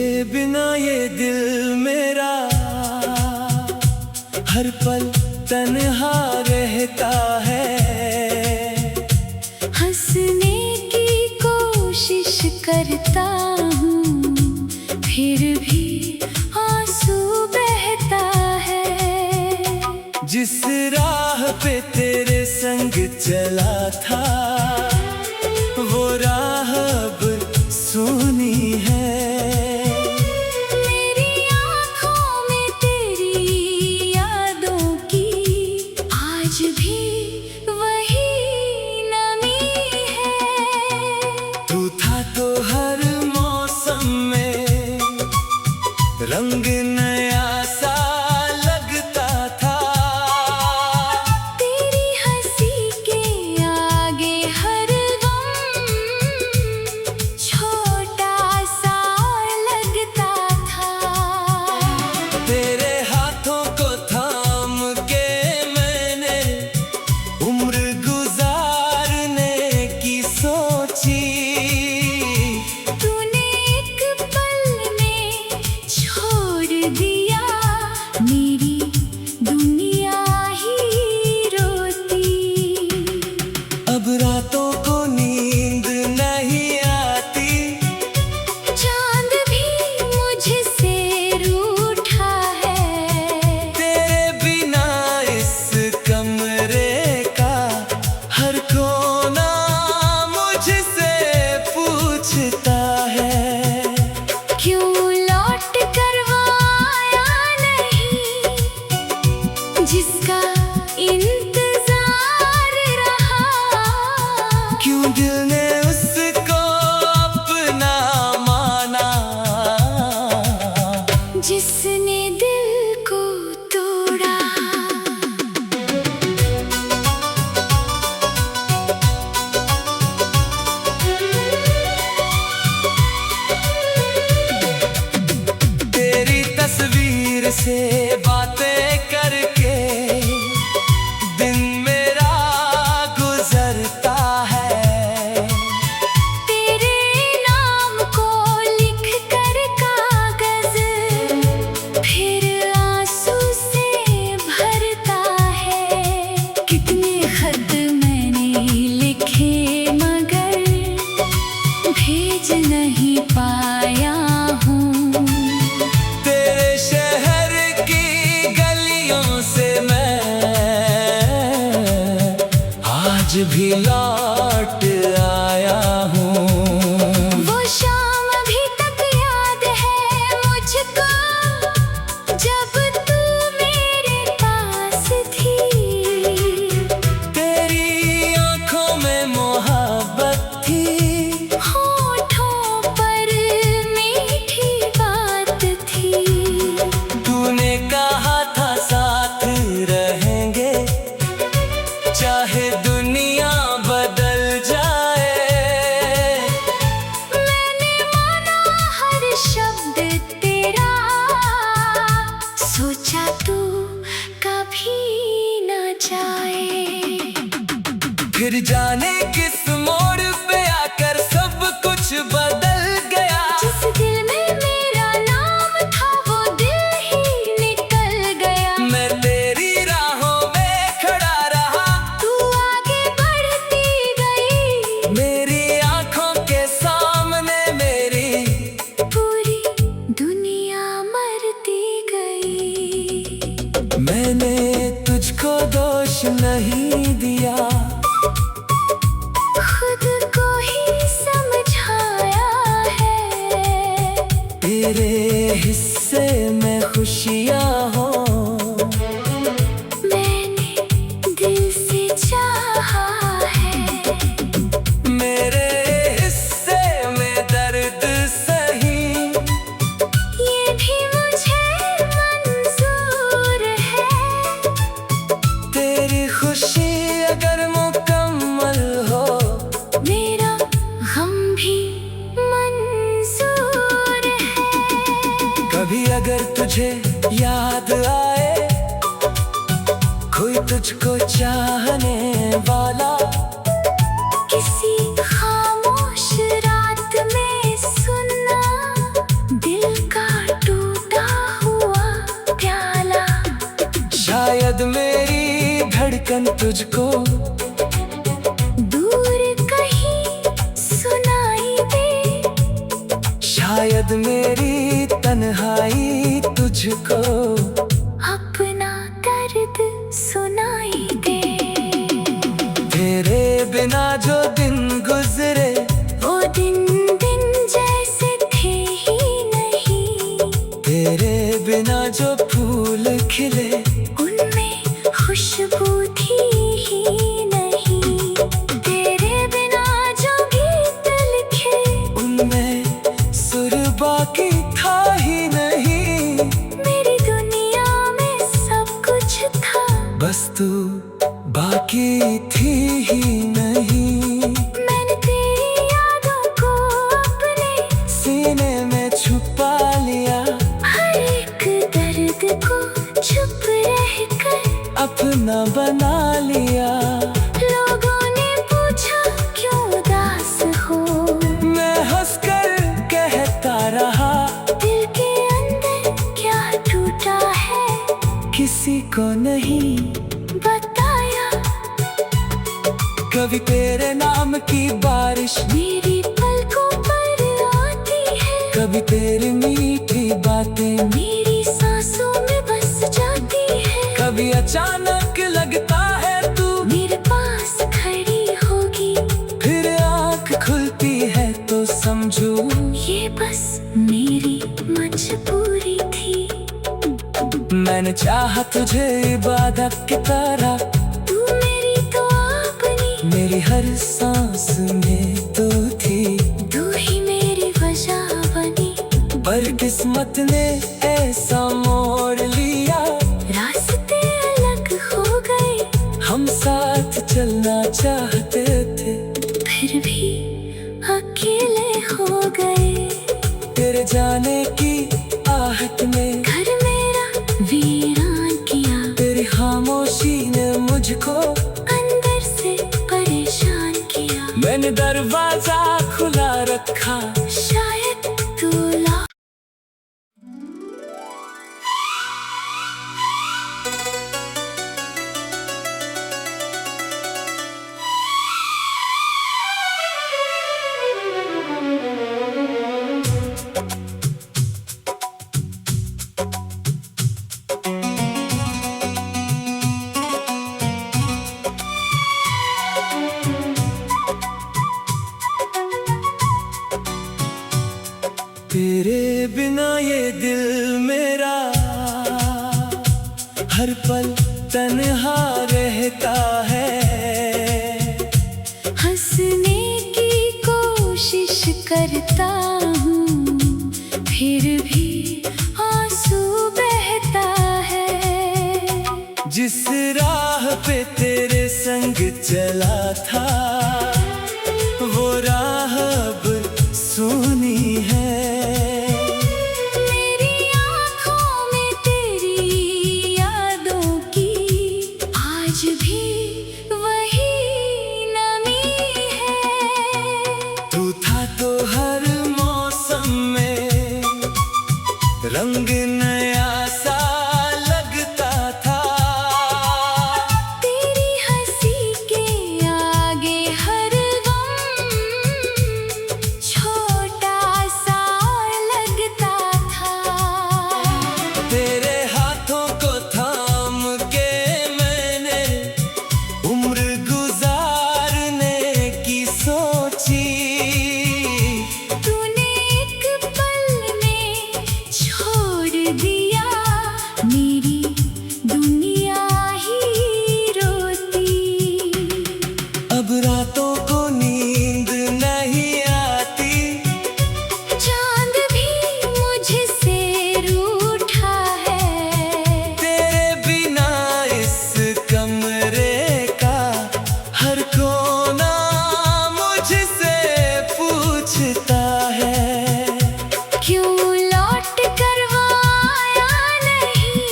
तेरे बिना ये दिल मेरा हर पल तन्हा रहता है। हंसने की कोशिश करता हूँ फिर भी आंसू बहता है। जिस राह पे तेरे संग चला था वो राह अब सूनी है। मेरी आँखों में तेरी यादों की आज भी वही नमी है। तू था तो हर मौसम में रंग नया सा लगता था। तेरी हंसी के आगे हर गम छोटा सा लगता था। तेरे हाथों को थाम के मैंने उम्र गुजारने की सोची। तूने एक पल में छोड़ दिया मेरी दुनिया ही रोती। अब रातों को नींद नहीं आती। चांद भी मुझसे रूठा है। तेरे बिना इस कमरे का हर कोना मुझसे पूछता है। क्यों लौट कर वो आया नहीं जिसका इंतजार रहा। क्यों दिल ने उसको अपना माना जिसने दिल को तोड़ा। तेरी तस्वीर से बातें करके दिन मेरा गुजरता है। तेरे नाम को लिख कर कागज फिर आंसू से भरता है। कितने खत मैंने लिखे मगर भेज नहीं पाया हूँ। तेरे शहर की गलियों से मैं आज भी लौट आया हूँ। वो शाम अभी तक याद है मुझको जब तू मेरे पास थी। तेरी आंखों में मोहब्बत थी। होठों पर मीठी बात थी। तूने कहा था साथ रहेंगे चाहे दुनिया बदल जाए। मैंने माना हर शब्द तेरा सोचा तू कभी न जाए। फिर जाने किस मोड़ पे आकर सब कुछ बदल गया। जिस दिल में मेरा नाम था वो दिल ही निकल गया। मैं तेरी राहों में खड़ा रहा। तू आगे बढ़ती गई। मेरी आंखों के सामने मेरी पूरी दुनिया मरती गई। मैंने तुझको दोष नहीं दिया। खुद को ही समझाया है। तेरे हिस्से में खुशियाँ हो मैंने दिल से चाहा है। मेरे हिस्से में दर्द सही ये भी मुझे मंजूर है। तेरी खुशी अगर मुकम्मल हो मेरा गम भी मंजूर है। कभी अगर तुझे याद आए कोई तुझको चाहने वाला। किसी खामोश रात में सुनना दिल धड़कन तुझको दूर कहीं सुनाई दे। शायद मेरी तन्हाई तुझको अपना दर्द सुनाई दे। तेरे बिना जो दिन गुजरे वो दिन दिन जैसे थे ही नहीं। तेरे बिना जो फूल खिले उनमें खुशबू थी ही नहीं। तेरे बिना जो गीत लिखे उनमें सुर बाकी था ही नहीं। मेरी दुनिया में सब कुछ था, बस तू बाकी थी ही नहीं। मैंने तेरी यादों को अपने सीने में छुपा लिया, हर एक दर्द को चुप रहकर अपना बना लिया। लोगों ने पूछा क्यों उदास हो, मैं हंसकर कहता रहा दिल के अंदर क्या टूटा है किसी को नहीं बताया। कभी तेरे नाम की बारिश, मेरी पलकों पर आती है, कभी तेरी मीठी बातें, मेरी सांसों में बस जाती है। कभी अचानक लगता है तू मेरे पास खड़ी होगी, फिर आँख खुलती है तो समझू ये बस मेरी मजबूरी थी। मैंने चाहा तुझे इबादत की तरह, तू मेरी तो अपनी, मेरी हर सांस में तू थी। तू ही मेरी वजह बनी। पर किस्मत ने ऐसा मोड़ लिया, रास्ते अलग हो गए, हम साथ चलना चाहते थे फिर भी अकेले हो गए। तेरे जाने की आहट ने घर मेरा वीरान किया, तेरी खामोशी ने मुझको अंदर से परेशान किया। मैंने दरवाजा खुला रखा, शायद तू ला तेरे बिना ये दिल मेरा हर पल तन्हा रहता है। हंसने की कोशिश करता हूँ, फिर भी आंसू बहता है। जिस राह पे तेरे संग चला था वो राह अब सूनी है। मेरी आँखों में तेरी यादों की आज भी वही नमी है। तू था तो हर मौसम में रंग नया सा लगता था। तेरी हंसी के आगे हर गम छोटा सा लगता था। तेरे हाथों को थाम के मैंने उम्र गुजारने की सोची। तूने एक पल में छोड़ दिया, मेरी दुनिया ही रोती। अब रातों को नींद नहीं आती, चांद भी मुझसे रूठा है। तेरे बिना इस कमरे का हर कोना मुझसे पूछता है। क्यों लौट कर वो आया नहीं,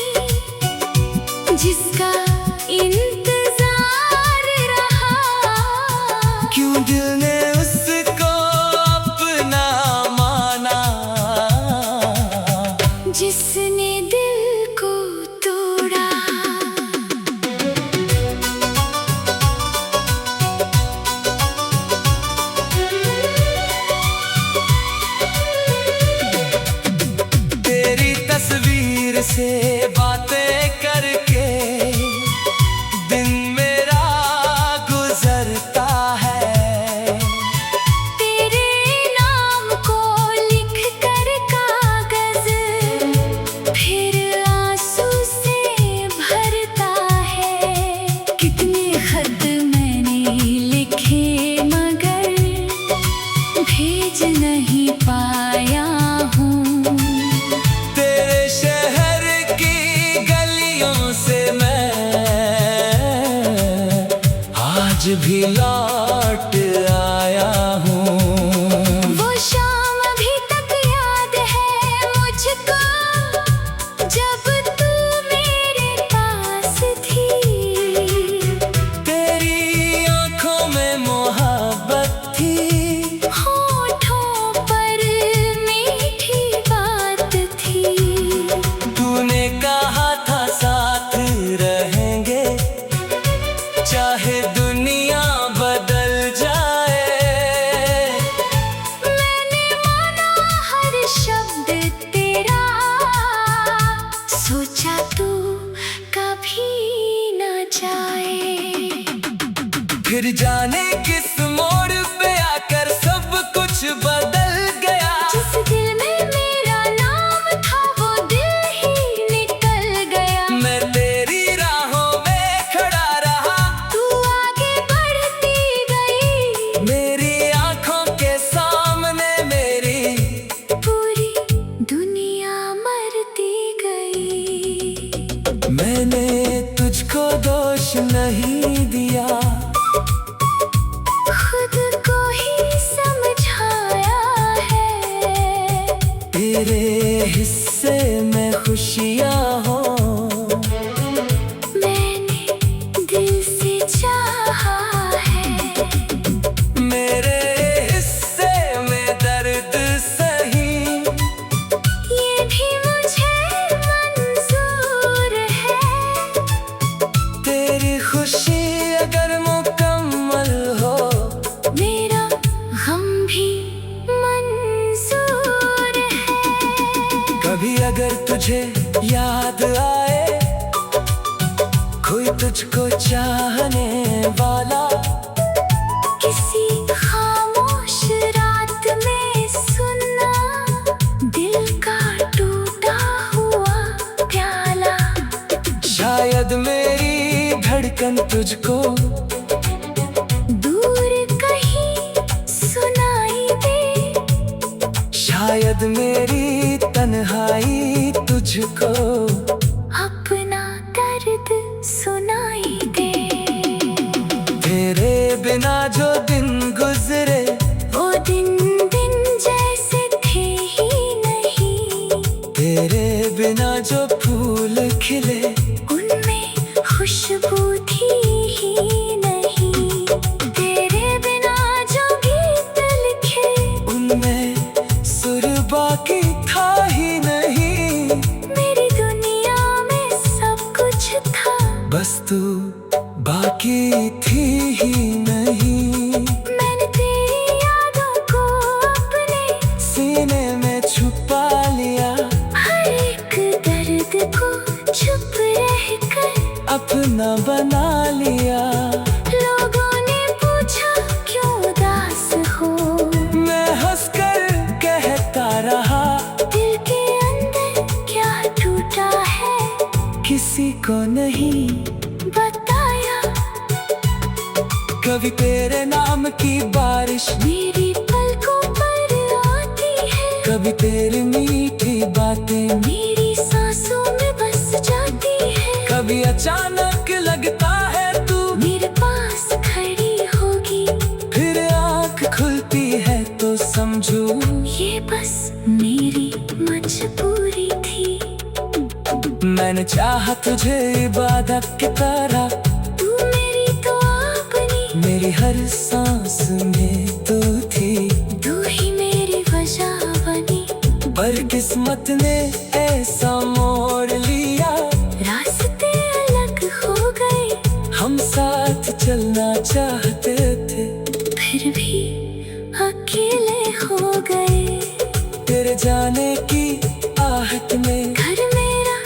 जिसका इंतजार रहा। क्यों दिल ने उसको अपना माना, जिसने दिल को तोड़ा। से बातें करके दिन मेरा गुजरता है। तेरे नाम को लिख कर कागज फिर आंसू से भरता है। कितने खत मैंने लिखे मगर भेज नहीं पाया हूँ। तेरे शहर की गलियों से मैं आज भी लौट आया हूँ। वो शाम अभी तक याद है मुझको जब तू मेरे पास थी। तेरी आंखों में मोहब्बत थी, होठों पर मीठी बात थी। तूने कहा था साथ रहेंगे चाहे दुनिया बदल जाए। मैंने माना हर शब्द तेरा, सोचा तू कभी न जाए। फिर जाने किस मोड़ पे आकर सब कुछ बदल गया। जिस दिल में मेरा नाम था वो दिल ही निकल गया। मैं तेरी राहों में खड़ा रहा, तू आगे बढ़ती गई। मेरी आंखों के सामने मेरी पूरी दुनिया मरती गई। मैंने तुझको दोष नहीं दिया, खुद को ही समझाया है। तेरे हिस्से में खुशियाँ हो मैंने दिल से चाहा है। मेरे हिस्से में दर्द सही, ये भी मुझे मंजूर है। तेरी खुशी अगर मुकम्मल हो मेरा गम भी मंजूर है। कभी अगर तुझे याद आए कोई तुझको चाहने वाला, किसी खामोश रात में सुनना दिल का टूटा हुआ प्याला। शायद मेरी धड़कन तुझको दूर कहीं सुनाई दे। शायद मेरी तन्हाई तुझको अपना दर्द सुनाई दे। तेरे बिना जो दिन गुजरे वो दिन दिन जैसे थे ही नहीं। तेरे बिना जो फूल खिले उनमें खुशबू थी ही नहीं। तेरे बिना जो गीत लिखे उनमें सुर बाकी था ही नहीं। मेरी दुनिया में सब कुछ था, बस तू बाकी थी ही नहीं। मैंने तेरी यादों को अपने सीने में छुपा लिया, हर एक दर्द को चुप रहकर अपना बना लिया। लोगों ने पूछा क्यों उदास हो। मैं हंसकर कहता रहा दिल के अंदर क्या टूटा है किसी को नहीं बताया। कभी तेरे नाम की बारिश, मेरी पलकों पर आती है। कभी तेरी मीठी बातें, मेरी सांसों में बस जाती है। कभी अचानक लगता है तू मेरे पास खड़ी होगी, फिर आँख खुलती है तो समझू ये बस मेरी मजबूरी थी। मैंने चाहा तुझे इबादत की तरह, तू मेरी तो अपनी, मेरी हर सांस में तू थी। तू ही मेरी वजह बनी। पर किस्मत ने ऐसा मोड़ लिया, रास्ते अलग हो गए। हम साथ चलना चाहते थे फिर भी अकेले हो गए। तेरे जाने की आहट में घर मेरा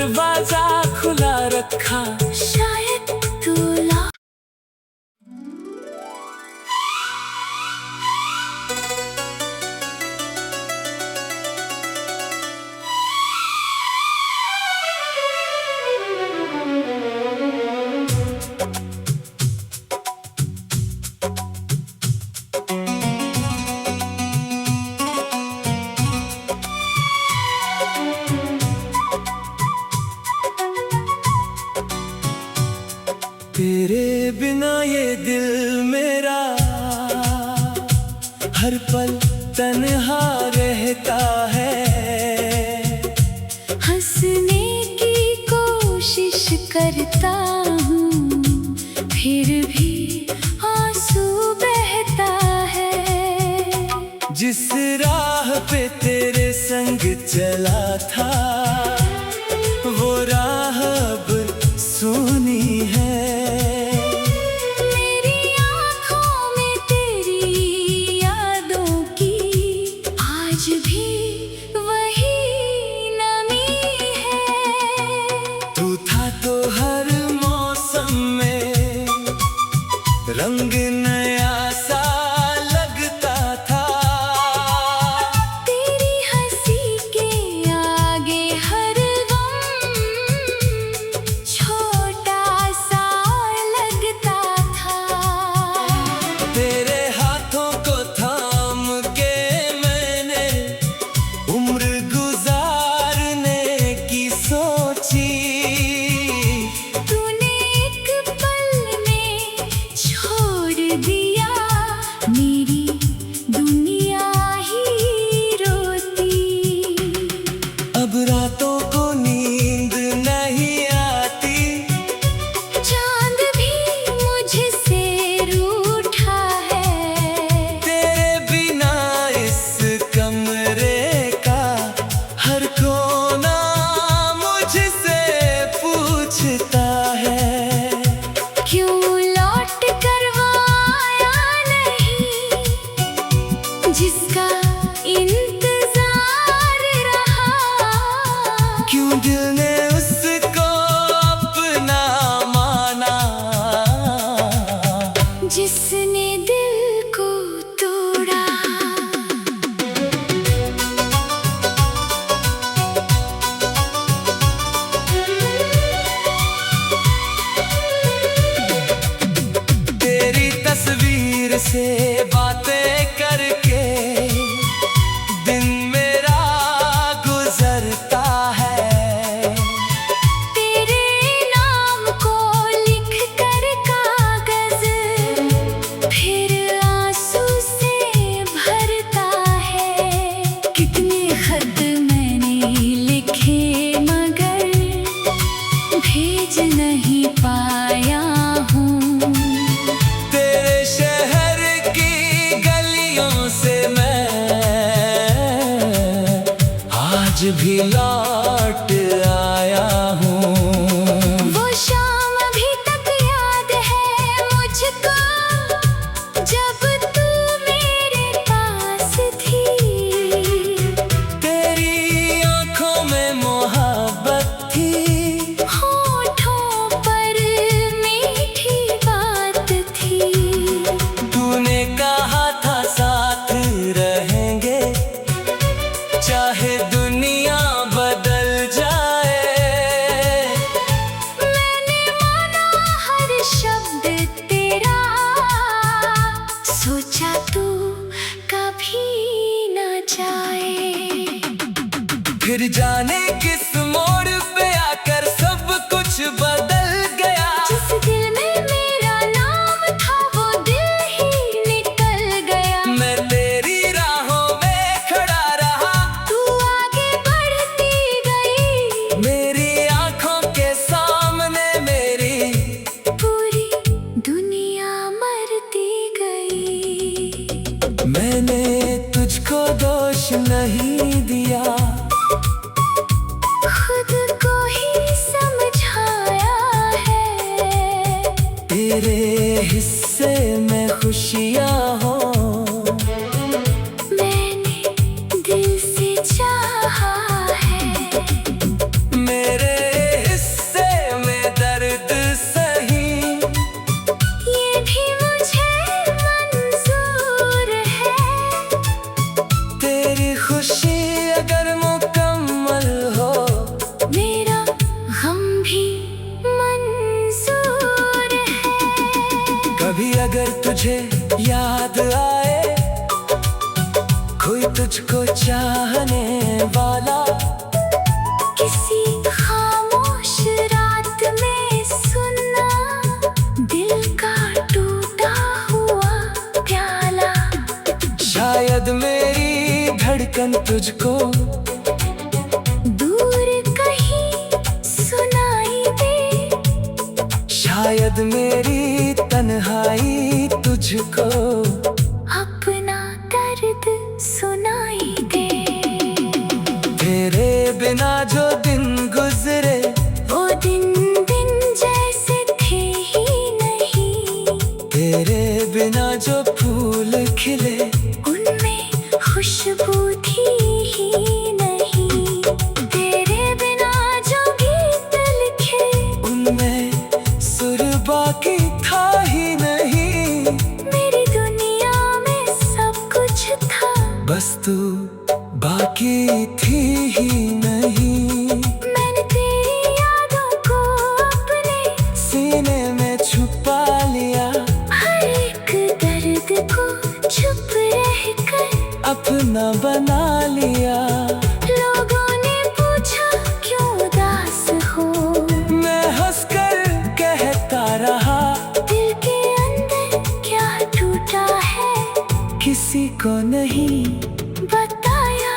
दरवाजा खुला रखा, शायद तू तेरे बिना ये दिल मेरा हर पल तन्हा रहता है। हंसने की कोशिश करता हूँ, फिर भी आंसू बहता है। जिस राह पे तेरे संग चला था, वो राह अब सुनी है। मेरी आँखों में तेरी यादों की आज भी वही नमी है। तू था तो हर मौसम में रंग नया सा लगता था। तेरी हंसी के आगे हर गम छोटा सा लगता था। तेरे हाथों को थाम के मैंने उम्र गुजारने की सोची। तूने एक पल में छोड़ दिया, मेरी दुनिया ही रोती। अब रातों को नींद नहीं आती, चांद भी मुझसे रूठा है। तेरे बिना इस कमरे का हर कोना मुझसे पूछता है। क्यों लौट कर वो आया नहीं, जिसका इंतजार रहा। क्यों दिल ने उसको अपना माना, जिसने दिल को तोड़ा। तेरी तस्वीर से बातें करके दिन मेरा गुजरता है। तेरे नाम को लिख कर कागज फिर आंसू से भरता है। कितने खत मैंने लिखे मगर भेज नहीं पाया हूँ। तेरे शहर की गलियों से मैं आज भी लौट आया हूँ। वो शाम अभी तक याद है मुझको, जब तू मेरे पास थी। तेरी आंखों में मोहब्बत थी, होठों पर मीठी बात थी। तूने कहा था साथ रहेंगे, चाहे दुनिया बदल जाए। मैंने माना हर शब्द तेरा, सोचा तू कभी न जाए। फिर जाने किस मोड़ पे आकर सब कुछ बदल गया। जिस दिल में मेरा नाम था वो दिल ही निकल गया। मैं तेरी राहों में खड़ा रहा, तू आगे बढ़ती गई, मेरी आंखों के सामने मेरी पूरी दुनिया मरती गई। मैंने तुझको दोष नहीं दिया, खुद को ही समझाया है। तेरे हिस्से में खुशियाँ हो, मैंने दिल से चाहा है। मेरे कभी अगर तुझे याद आए कोई तुझको चाहने वाला, किसी खामोश रात में सुनना दिल का टूटा हुआ प्याला। शायद मेरी धड़कन तुझको दूर कहीं सुनाई दे, शायद मेरी तन्हाई तुझको अपना दर्द सुनाई दे। तेरे बिना जो दिन गुजरे वो दिन दिन जैसे थे ही नहीं, तेरे बिना जो फूल खिले उनमें खुशबू थी ही नहीं। तेरे बिना जो गीत लिखे उनमें सुर बाकी था ही नहीं। मेरी दुनिया में सब कुछ था, बस तू बाकी थी ही नहीं। मैंने तेरी यादों को अपने सीने में छुपा लिया, हर एक दर्द को चुप रहकर अपना बना लिया। लोगों ने पूछा क्यों उदास हो, मैं हंसकर कहता रहा दिल के अंदर क्या टूटा है किसी को नहीं बताया।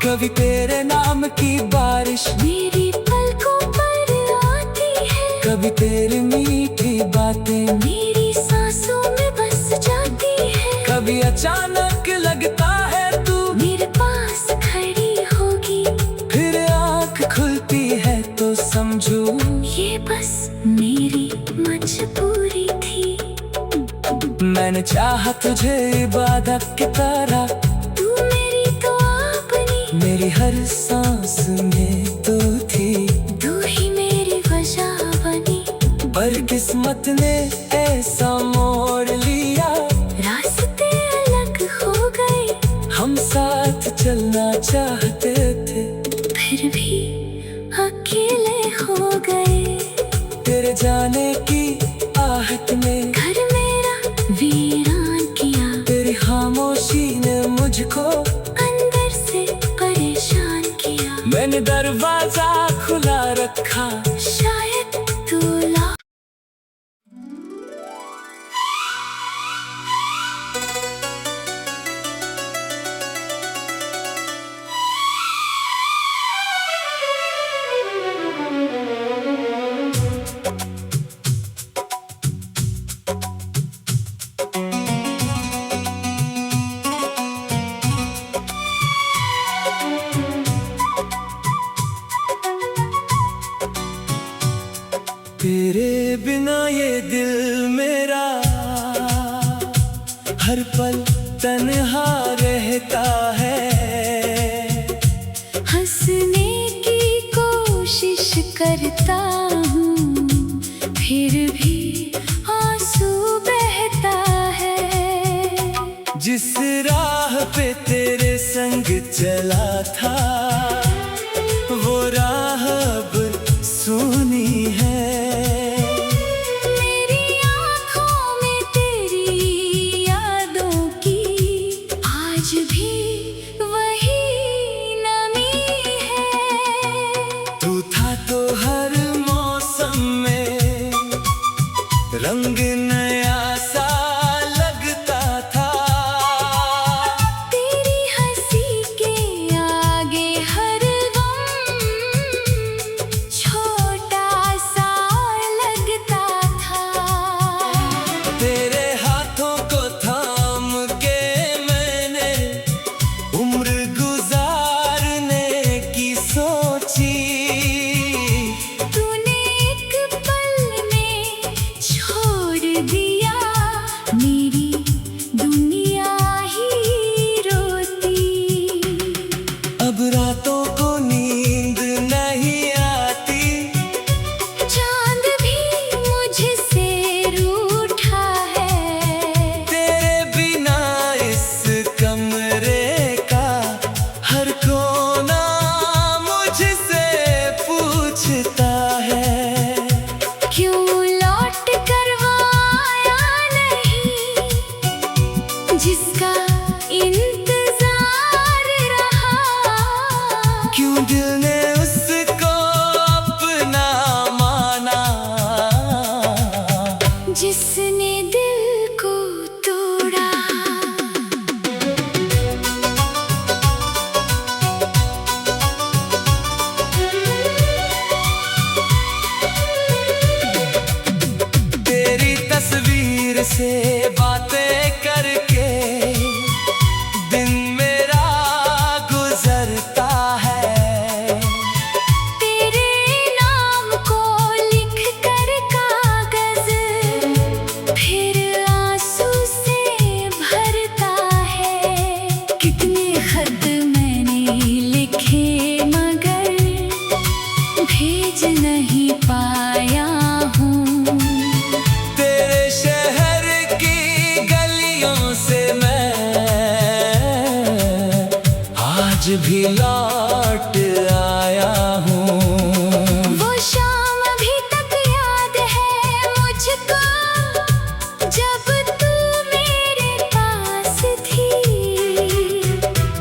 कभी तेरे नाम की बारिश मेरी पलकों पर आती है, कभी तेरी मीठी बातें, मेरी सांसों में बस जाती है। कभी अचानक लगता है तू मेरे पास खड़ी होगी, फिर आँख खुलती है तो समझू ये बस मेरी मजबूरी थी। मैंने चाहा तुझे इबादत की तरह, तू मेरी तो अपनी, मेरी हर सांस में तू थी। तू ही मेरी वजह बनी, पर किस्मत ने ऐसा मोड़ लिया, रास्ते अलग हो गए। हम साथ चलना चाहते थे फिर भी अकेले हो गए। तेरे जाने की आहट ने घर मेरा वीरान किया, तेरी खामोशी ने मुझको अंदर से परेशान किया। मैंने दरवाजा खुला रखा, शायद तू ला तेरे बिना ये दिल मेरा हर पल तन्हा रहता है। हंसने की कोशिश करता हूँ, फिर भी आंसू बहता है। जिस राह पे तेरे संग चला था वो राह अब सूनी है। मेरी आँखों में तेरी यादों की आज भी वही नमी है। तू था तो हर मौसम में रंग नया सा लगता था। तेरी हंसी के आगे हर गम छोटा सा लगता था। तेरे हाथों को थाम के मैंने उम्र गुजारने की सोची। तूने एक पल में छोड़ दिया, मेरी दुनिया ही रोती। अब रातों को नींद नहीं आती, चांद भी मुझसे रूठा है। तेरे बिना इस कमरे का हर कोना मुझसे पूछता है। क्यों लौट कर जिसने दिल को तोड़ा। तेरी तस्वीर से बातें करके दिन मेरा गुजरता है। तेरे नाम को लिख कर कागज फिर आंसू से भरता है। कितने खत मैंने लिखे मगर भेज नहीं पाया हूँ। तेरे शहर की गलियों से मैं आज भी लौट आया हूँ। वो शाम अभी तक याद है मुझको जब तू मेरे पास थी।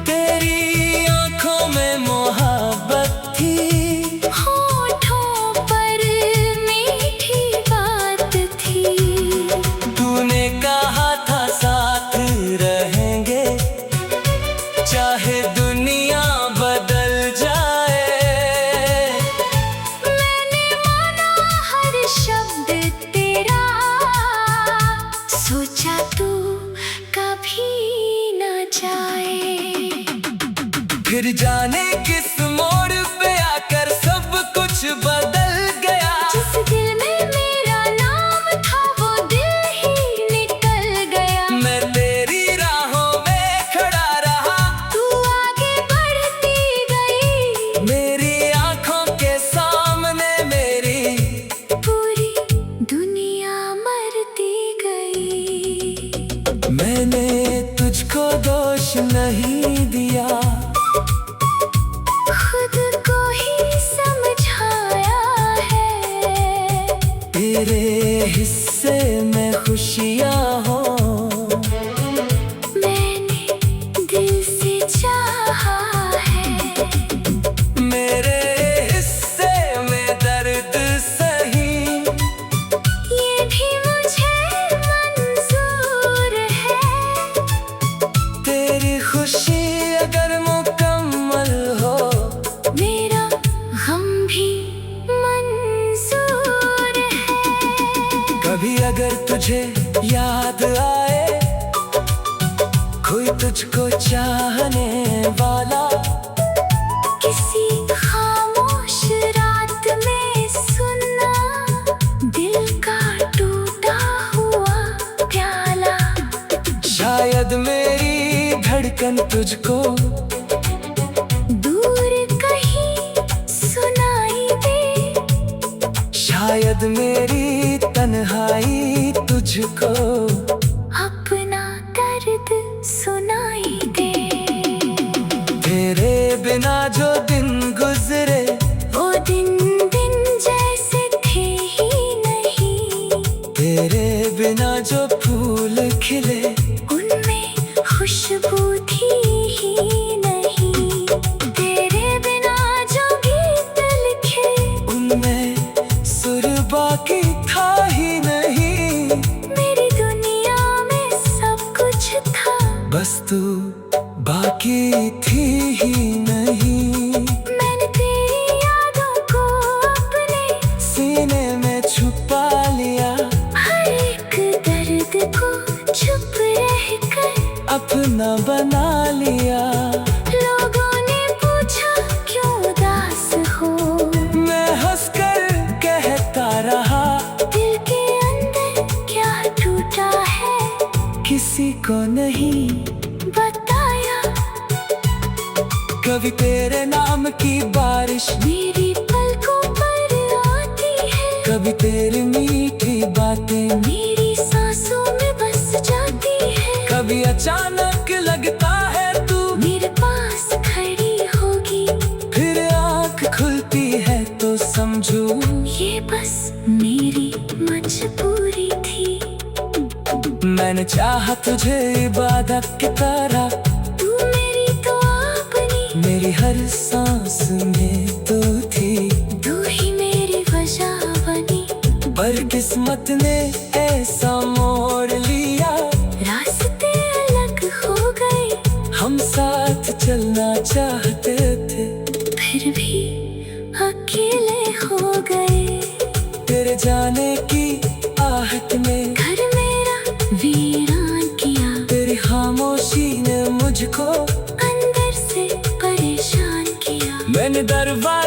तेरी आंखों में मोहब्बत थी, होठों पर मीठी बात थी। तूने कहा था साथ रहेंगे चाहे दुनिया बदल जाए। मैंने माना हर शब्द तेरा, सोचा तू कभी न जाए। फिर जाने किस मोड़ पे आकर सब कुछ बदल गया। जिस दिल में मेरा नाम था वो दिल ही निकल गया। मैं तेरी राहों में खड़ा रहा, तू आगे बढ़ती गई। मेरी आंखों के सामने मेरी पूरी दुनिया मरती गई। मैंने तुझको दोष नहीं दिया, खुद को ही समझाया है। तेरे हिस्से में खुशियाँ हो। मैंने दिल से चाहा है। मेरे हिस्से में दर्द सही, ये भी मुझे मंजूर है। तेरी खुशी अगर मुकम्मल हो। मेरा गम भी मंजूर है। कभी अगर तुझे याद आए कोई तुझको चाहने वाला, किसी खामोश रात में सुनना दिल का टूटा हुआ प्याला। शायद मेरी धड़कन तुझको दूर कहीं सुनाई दे। शायद मेरी तन्हाई तुझको अपना दर्द सुनाई दे। तेरे बिना जो दिन गुजरे वो दिन दिन जैसे थे ही नहीं। तेरे बिना जो फूल खिले उनमें खुशबू थी ही नहीं। तेरे बिना जो गीत लिखे उनमें सुर बाकी था ही नहीं। मेरी दुनिया में सब कुछ था, बस तू बाकी थी ही नहीं। मैंने तेरी यादों को अपने सीने में छुपा लिया, हर एक दर्द को चुप रहकर अपना बना लिया। लोगों ने पूछा क्यों उदास हो। मैं हंसकर कहता रहा दिल के अंदर क्या टूटा है किसी को नहीं बताया। कभी तेरे नाम की बारिश, मेरी पलकों पर आती है। कभी तेरी मीठी बातें, मेरी सांसों में बस जाती है। कभी अचानक लगता है तू मेरे पास खड़ी होगी। फिर आँख खुलती है तो समझू ये बस मेरी मजबूरी थी। मैंने चाहा तुझे इबादत की तरह, तू मेरी तो अपनी, मेरी हर सांस में तू थी। तू ही मेरी वजह बनी। पर किस्मत ने ऐसा मोड़ लिया, रास्ते अलग हो गए, हम साथ चलना चाहते थे, फिर भी अकेले हो गए। तेरे जाने की आहट में घर मेरा वीरान किया, तेरी खामोशी ने मुझको अंदर से परेशान किया। मैंने दरवाजा